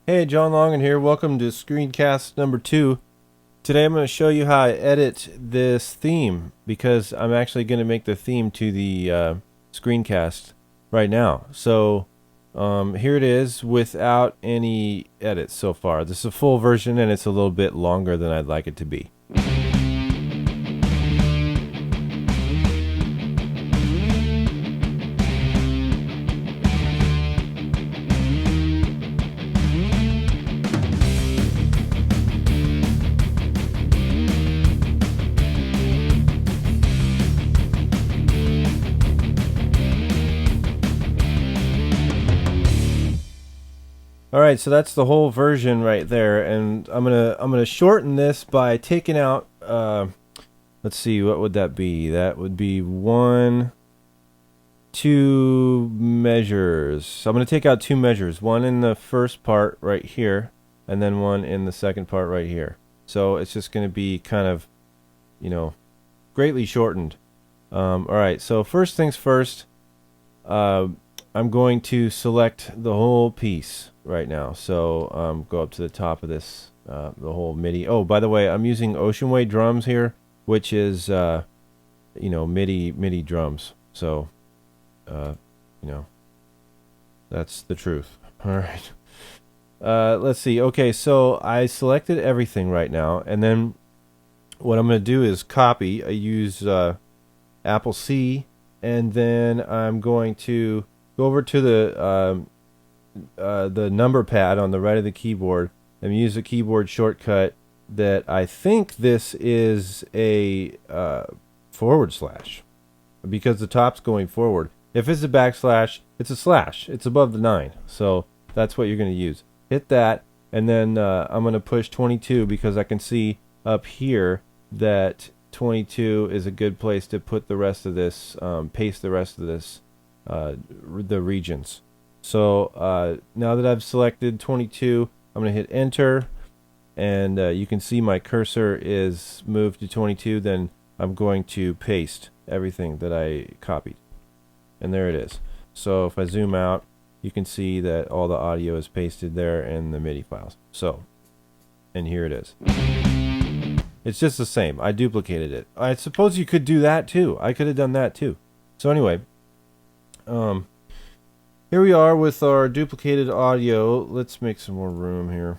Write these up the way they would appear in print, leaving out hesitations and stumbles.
Hey, John Longan here. Welcome to screencast number 2. Today I'm going to show you how I edit this theme because I'm actually going to make the theme to the screencast right now. So here it is without any edits so far. This is a full version and it's a little bit longer than I'd like it to be. All right, so that's the whole version right there, and I'm gonna shorten this by taking out. Let's see, what would that be? That would be 2 measures. So I'm gonna take out 2 measures, one in the first part right here, and then one in the second part right here. So it's just gonna be kind of, greatly shortened. All right, so first things first. I'm going to select the whole piece right now. So go up to the top of this, the whole MIDI. Oh, by the way, I'm using Ocean Way drums here, which is, MIDI drums. So, that's the truth. All right. Let's see. Okay, so I selected everything right now, and then what I'm going to do is copy. I use Apple C, and then I'm going to go over to the number pad on the right of the keyboard and use a keyboard shortcut that I think this is a forward slash because the top's going forward. If it's a backslash, it's a slash. It's above the 9. So that's what you're going to use. Hit that, and then I'm going to push 22 because I can see up here that 22 is a good place to put the rest of this, paste the rest of this, the regions. So now that I've selected 22, I'm going to hit enter, and you can see my cursor is moved to 22. Then I'm going to paste everything that I copied, and there it is. So if I zoom out, you can see that all the audio is pasted there in the MIDI files. So, and here it is. It's just the same. I duplicated it. I suppose you could do that too. I could have done that too. So anyway, here we are with our duplicated audio. Let's make some more room here.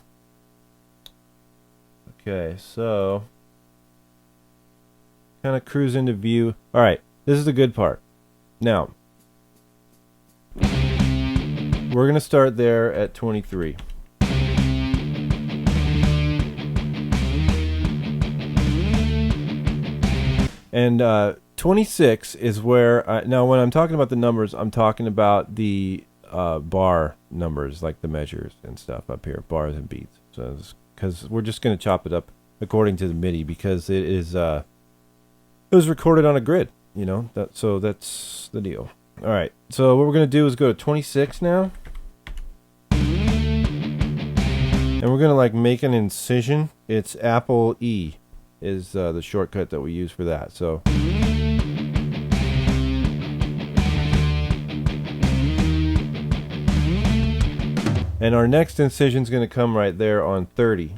Okay, so kind of cruise into view. All right, this is the good part. Now, we're going to start there at 23. And 26 is where, now when I'm talking about the numbers, I'm talking about the bar numbers, like the measures and stuff up here, bars and beats. So, because we're just going to chop it up according to the MIDI because it is, it was recorded on a grid, so that's the deal. All right, so what we're going to do is go to 26 now. And we're going to make an incision. It's Apple E is the shortcut that we use for that. So and our next incision is going to come right there on 30.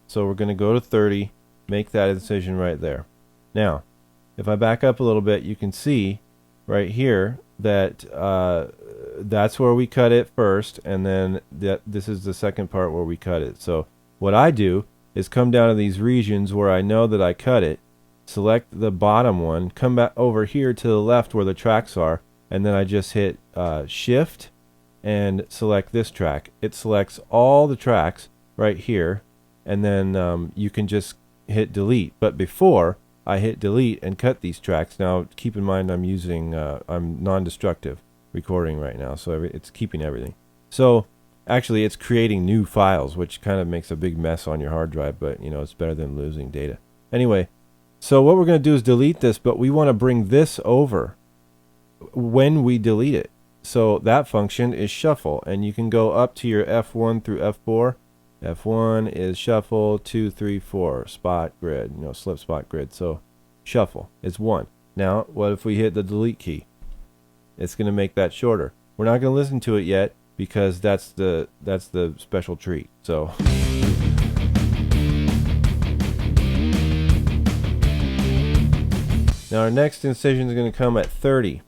So we're going to go to 30, make that incision right there. Now, if I back up a little bit, you can see right here that that's where we cut it first, and then this is the second part where we cut it. So what I do is come down to these regions where I know that I cut it, select the bottom one, come back over here to the left where the tracks are, and then I just hit shift and select this track. It selects all the tracks right here, and then you can just hit delete. But before I hit delete and cut these tracks, now keep in mind I'm using I'm non-destructive recording right now, so it's keeping everything. So actually it's creating new files, which kind of makes a big mess on your hard drive, but it's better than losing data. Anyway, so what we're going to do is delete this, but we want to bring this over when we delete it. So that function is shuffle, and you can go up to your F1 through F4. F1 is shuffle, 2, 3, 4, spot grid, slip spot grid. So shuffle is 1. Now, what if we hit the delete key? It's going to make that shorter. We're not going to listen to it yet because that's the special treat. So now our next incision is going to come at 30.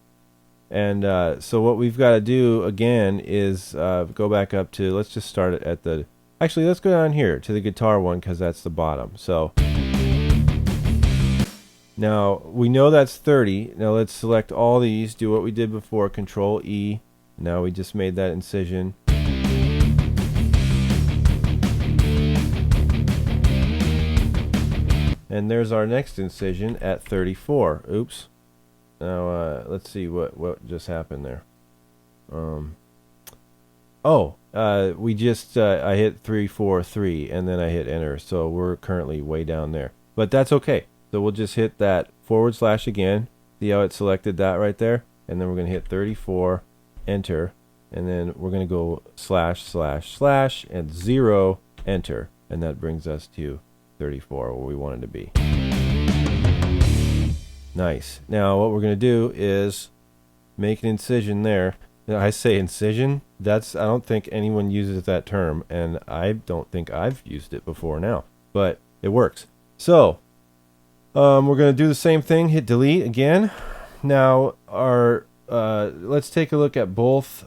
And so what we've got to do again is go back up to, let's just start it at the, actually let's go down here to the guitar one because that's the bottom. So now we know that's 30. Now let's select all these, do what we did before, Control E. Now we just made that incision. And there's our next incision at 34. Oops. Now let's see what just happened there. We just I hit 3 4 3 and then I hit enter, so we're currently way down there. But that's okay. So we'll just hit that / again. See how it selected that right there? And then we're going to hit 34, enter, and then we're going to go / and 0, enter, and that brings us to 34 where we wanted to be. Nice. Now what we're going to do is make an incision there. Now, I say incision, I don't think anyone uses that term, and I don't think I've used it before now, but it works. So we're going to do the same thing, hit delete again. Now our let's take a look at both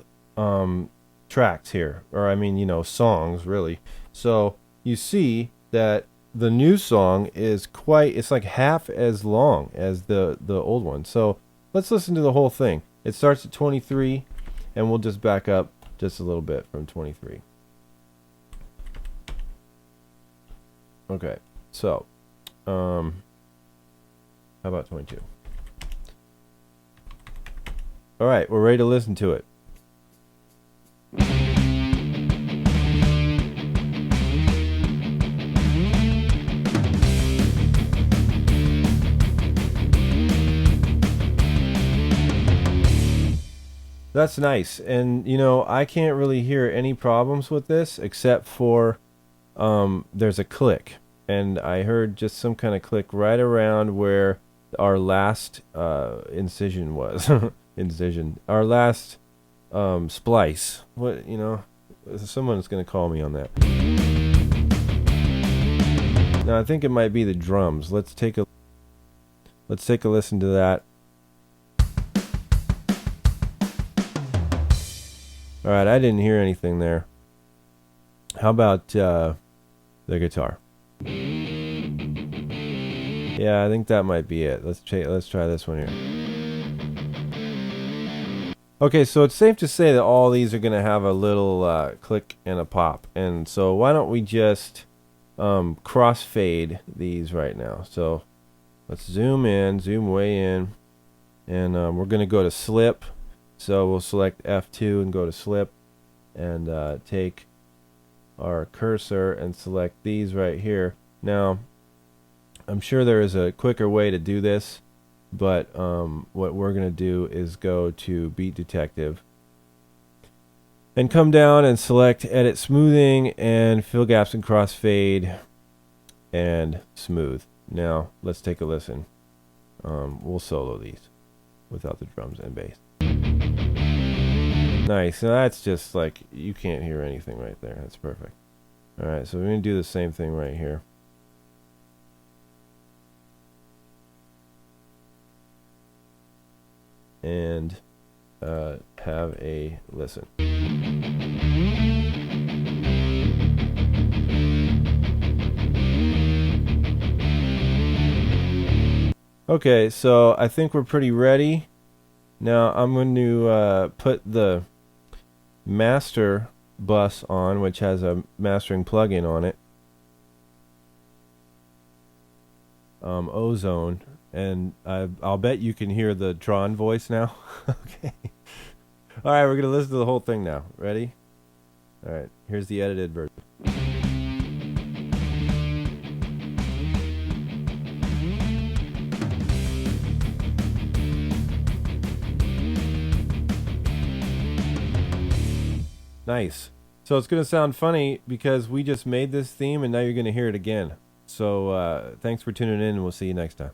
tracks here, or I mean, songs really. So you see that the new song is it's like half as long as the old one. So let's listen to the whole thing. It starts at 23, and we'll just back up just a little bit from 23. Okay, so how about 22? All right, we're ready to listen to it. That's nice, and I can't really hear any problems with this except for there's a click, and I heard just some kind of click right around where our last incision was. Our last splice. Someone's gonna call me on that. Now I think it might be the drums. Let's take a listen to that. All right, I didn't hear anything there. How about the guitar? Yeah, I think that might be it. Let's try this one here. Okay, so it's safe to say that all these are going to have a little click and a pop. And so why don't we just crossfade these right now. So let's zoom way in, and we're going to go to slip. So we'll select F2 and go to slip, and take our cursor and select these right here. Now, I'm sure there is a quicker way to do this, but what we're going to do is go to Beat Detective and come down and select Edit Smoothing and Fill Gaps and Crossfade and Smooth. Now, let's take a listen. We'll solo these without the drums and bass. Nice. Now that's just like, you can't hear anything right there. That's perfect. Alright, so we're going to do the same thing right here. And have a listen. Okay, so I think we're pretty ready. Now I'm going to put the master bus on, which has a mastering plugin on it, Ozone, and I'll bet you can hear the Tron voice now. Okay. All right, we're gonna listen to the whole thing now. Ready? All right, here's the edited version. Nice. So it's going to sound funny because we just made this theme and now you're going to hear it again. So thanks for tuning in, and we'll see you next time.